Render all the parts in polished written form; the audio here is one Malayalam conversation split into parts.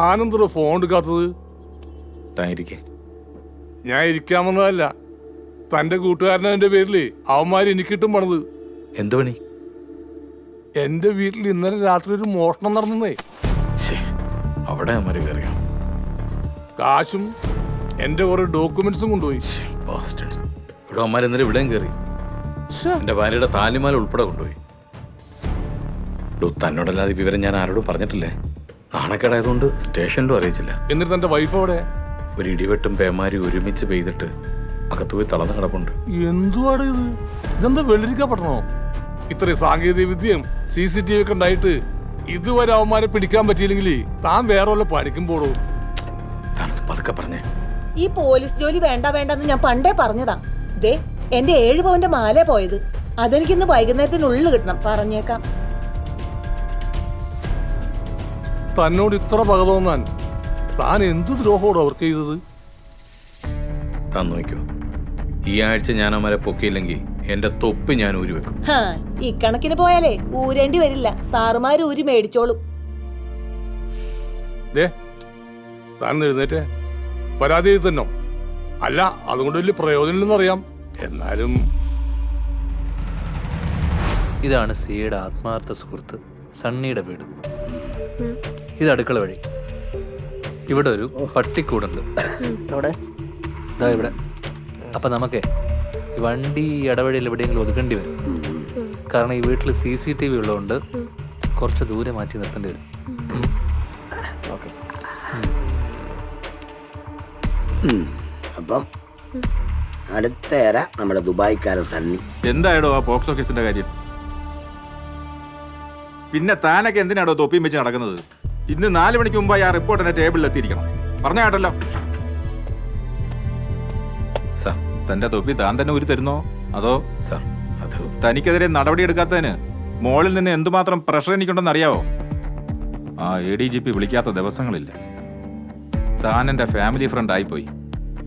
താനെന്തോ ഫോൺ എടുക്കാത്തത്? തായിരിക്കേ. ഞാൻ ഇരിക്കാമെന്നതല്ല, തന്റെ കൂട്ടുകാരനെ പേരില് അവന്മാര് എനിക്കിട്ടും പണത്. എന്ത് പണി? എന്റെ വീട്ടിൽ ഇന്നലെ രാത്രി ഒരു മോഷണം നടന്നേ. അവിടെ അവന്മാര് കയറിയോ? കാശും എന്റെ കുറെ ഡോക്യുമെന്റ്സും കൊണ്ടുപോയി. ഇവിടെ അവന്മാർ ഇന്നലെ ഇവിടെയും കയറി. എന്റെ ഭാര്യയുടെ താലിമാല ഉൾപ്പെടെ കൊണ്ടുപോയി. തന്നോടല്ലാതെ വിവരം ഞാൻ ആരോടും പറഞ്ഞിട്ടില്ലേ. നാണക്കേടായതുകൊണ്ട് സ്റ്റേഷനിലും അറിയിച്ചില്ല. എന്നിട്ട് തന്റെ വൈഫ് അവിടെ? ഒരു ഇടിവെട്ടും പേമാരി ഒരുമിച്ച് പെയ്തിട്ട് അകത്തുപോയി തളർന്ന് കിടപ്പുണ്ട്. എന്തുവാണ് ഇത്? ഇതെന്താ വെള്ളരിക്കപ്പെടണോ? ഇത്രയും സാങ്കേതിക വിദ്യയും CCTV ഒക്കെ ഉണ്ടായിട്ട് ഇതുവരെ അവന്മാരെ പിടിക്കാൻ പറ്റിയില്ലെങ്കിൽ താൻ വേറെ വല്ല പണിക്കും പോടോ. പതുക്കെ പറഞ്ഞേ. ഈ പോലീസ് ജോലി വേണ്ട വേണ്ടെന്ന് ഞാൻ പണ്ടേ പറഞ്ഞതാ. ദേ എന്റെ 7 പവന്റെ മാല പോയത്. അതെനിക്കിന്ന് വൈകുന്നേരത്തിനുള്ളിൽ കിട്ടണം, പറഞ്ഞേക്കാം. തന്നോട് ഇത്ര പക തോന്നാൻ താൻ എന്തു ദ്രോഹോടോ അവർക്ക് ചെയ്തത്? താൻ നോക്കോ, ഈ ആഴ്ച ഞാൻ അവരെ പൊക്കിയില്ലെങ്കിൽ എന്റെ തൊപ്പി ഞാൻ ഊരി വെക്കും. ഇക്കണക്കിന് പോയാലേ ഊരേണ്ടി വരില്ല, സാറുമാര് ഊരി മേടിച്ചോളും. താൻ എഴുന്നേറ്റേ, പരാതി എഴുതന്നോ? അല്ല, അതുകൊണ്ട് വലിയ പ്രയോജനമില്ലെന്നറിയാം, എന്നാലും. ഇതാണ് സിയുടെ ആത്മാർത്ഥ സുഹൃത്ത് സണ്ണിയുടെ വീട്. ഇത് അടുക്കള വഴി. ഇവിടെ ഒരു പട്ടിക്കൂടുണ്ട്. ഇതാ ഇവിടെ. അപ്പൊ നമുക്കേ ഈ വണ്ടി ഇടവഴിയിൽ എവിടെയെങ്കിലും ഒതുക്കേണ്ടി വരും. കാരണം ഈ വീട്ടിൽ CCTV ഉള്ളതുകൊണ്ട് കുറച്ച് ദൂരെ മാറ്റി നിർത്തേണ്ടി വരും. അപ്പം അടുത്തേര നമ്മുടെ ദുബായിക്കാരൻ സണ്ണി. എന്തായടോ ആ പോക്സോ കേസിന്റെ കാര്യം? പിന്നെ താനൊക്കെ എന്തിനാടോ തൊപ്പിയും വെച്ച് നടക്കുന്നത്? ഇന്ന് 4 മണിക്ക് മുമ്പായി ആ റിപ്പോർട്ട് എന്നെ ടേബിളിൽ എത്തിയിരിക്കണം. പറഞ്ഞ കേട്ടല്ലോ. തന്റെ തൊപ്പി താൻ തന്നെ ഊരി തരുന്നോ അതോ തനിക്കെതിരെ നടപടിയെടുക്കാത്തതിന് മോളിൽ നിന്ന് എന്തുമാത്രം പ്രഷർ എനിക്കുണ്ടെന്ന് അറിയാവോ? ആ ADGP വിളിക്കാത്ത ദിവസങ്ങളില്ല. താൻ എന്റെ ഫാമിലി ഫ്രണ്ട് ആയിപ്പോയി.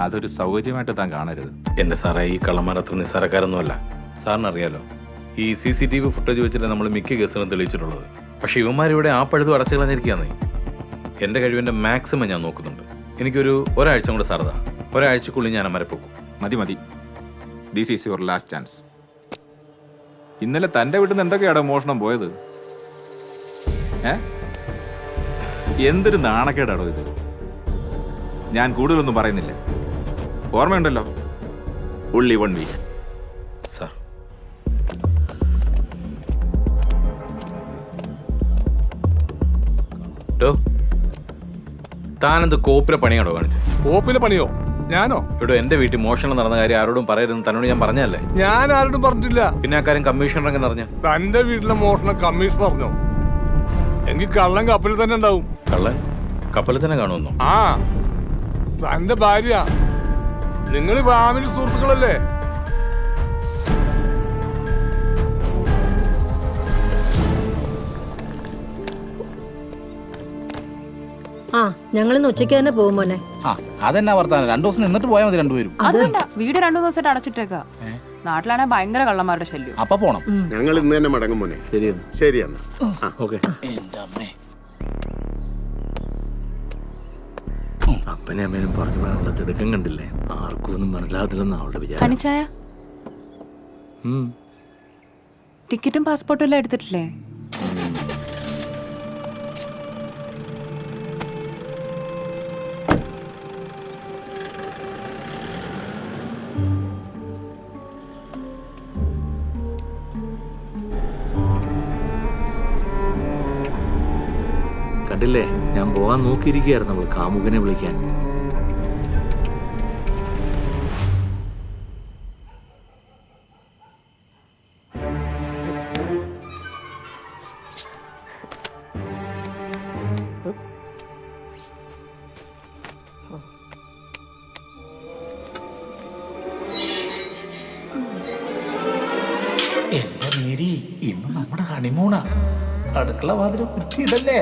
അതൊരു സൗകര്യമായിട്ട് താൻ കാണരുത്. എന്റെ സാറേ, ഈ കള്ളന്മാർ അത്ര നിസ്സാരക്കാരൊന്നുമല്ല. സാറിന് അറിയാലോ, ഈ CCTV ഫുട്ടേജ് വെച്ചിട്ട് നമ്മൾ മിക്ക കേസുകളും തെളിയിച്ചിട്ടുള്ളത്. പക്ഷെ ഇവന്മാരിവിടെ ആ പഴുതും അടച്ചു കളഞ്ഞിരിക്കുകയാണേ. എന്റെ കഴിവിന്റെ മാക്സിമം ഞാൻ നോക്കുന്നുണ്ട്. എനിക്കൊരു ഒരാഴ്ച കൂടെ സാറതാ. ഒരാഴ്ചക്കുള്ളിൽ ഞാൻ അമ്മരെ പൊക്കും. മതി. This is your last chance. ഇന്നലെ തന്റെ വീട്ടിൽ നിന്ന് എന്തൊക്കെയാണോ മോഷണം പോയത്? എന്തൊരു നാണക്കേടാണോ ഇത്? ഞാൻ കൂടുതലൊന്നും പറയുന്നില്ല. ഓർമ്മയുണ്ടല്ലോ, only 1 week. സാർ, താനെന്ത് കോപ്പിലെ പണിയാണോ കാണിച്ചത്? കോപ്പിലെ പണിയോ? ഞാനോ? ഇവിടെ എന്റെ വീട്ടിൽ മോഷണം നടന്ന കാര്യം ആരോടും പറയരുതെന്ന് തന്നോട് ഞാൻ പറഞ്ഞല്ലേ? ഞാൻ ആരോടും പറഞ്ഞിട്ടില്ല. പിന്നെ ആ കാര്യം കമ്മീഷണർ എങ്ങനെ അറിഞ്ഞ? തന്റെ വീട്ടിലെ മോഷണം കമ്മീഷണർ അറിഞ്ഞോ? എങ്കിൽ കള്ളൻ കപ്പലിൽ തന്നെ ഉണ്ടാവും. കള്ളൻ കപ്പലിൽ തന്നെ കാണുമെന്നോ? ആ, തന്റെ ഭാര്യ. നിങ്ങൾ ഫാമിലി സുഹൃത്തുക്കളല്ലേ? ആ, ഞങ്ങളിന്ന് ഉച്ചയ്ക്ക് തന്നെ പോകും മോനെ. അതെന്നാ വർത്താനം? 2 ദിവസം നിന്നിട്ട് പോയാൽ മതി രണ്ടുപേരും. അതുകൊണ്ട വീട് 2 ദിവസമായിട്ട് അടച്ചിട്ടേക്കാ. നാട്ടിലാണെ ഭയങ്കര കള്ളന്മാരുടെ ശല്യം. അപ്പൊ പോണം. ഞങ്ങൾ ഇന്ന് തന്നെ മടങ്ങും മോനെ. ശരി എന്നാ. അപ്പനെ അമ്മേനും പറഞ്ഞു പോകാനുള്ള തിടുക്കം കണ്ടില്ലേ? ആർക്കും ഒന്നും മനസ്സിലാകത്തില്ലെന്ന് അവളുടെ വിചാരം. കണിച്ചായ ടിക്കറ്റും പാസ്പോർട്ടും എല്ലാം എടുത്തിട്ടില്ലേ? കണ്ടില്ലേ, ഞാൻ പോകാൻ നോക്കിയിരിക്കുകയായിരുന്നു അവൾ കാമുകനെ വിളിക്കാൻ. എന്റെ മേരി, ഇന്ന് നമ്മുടെ ഹണിമൂണാ. അടുക്കള വാതിൽ കുറ്റിയിടല്ലേ?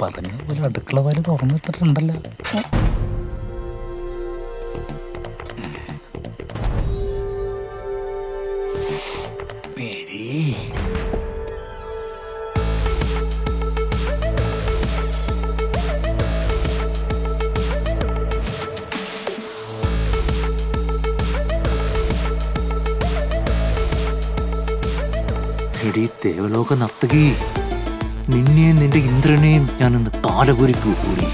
പറഞ്ഞ പോലെ അടുക്കള വാല് തുറന്നിട്ടിട്ടുണ്ടല്ലോ. മേരി, എടീ ദേവലോക നർത്തകി, നിന്നെയും നിന്റെ ഇന്ദ്രനെയും ഞാനൊന്ന് കാലകുരിക്കൂ കൂടി.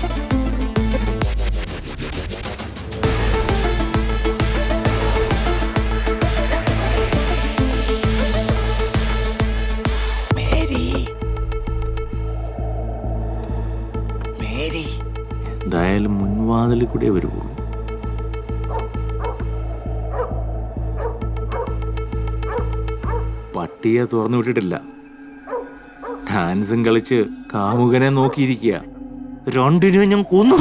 മേരി, മേരി, എന്തായാലും മുൻവാതിൽ കൂടെ വരുള്ളൂ. പട്ടിയെ തുറന്നു വിട്ടിട്ടില്ല. ഡാൻസും കളിച്ച് കാമുകനെ നോക്കിയിരിക്കുക. രണ്ടിനും ഞാൻ കൊന്നു.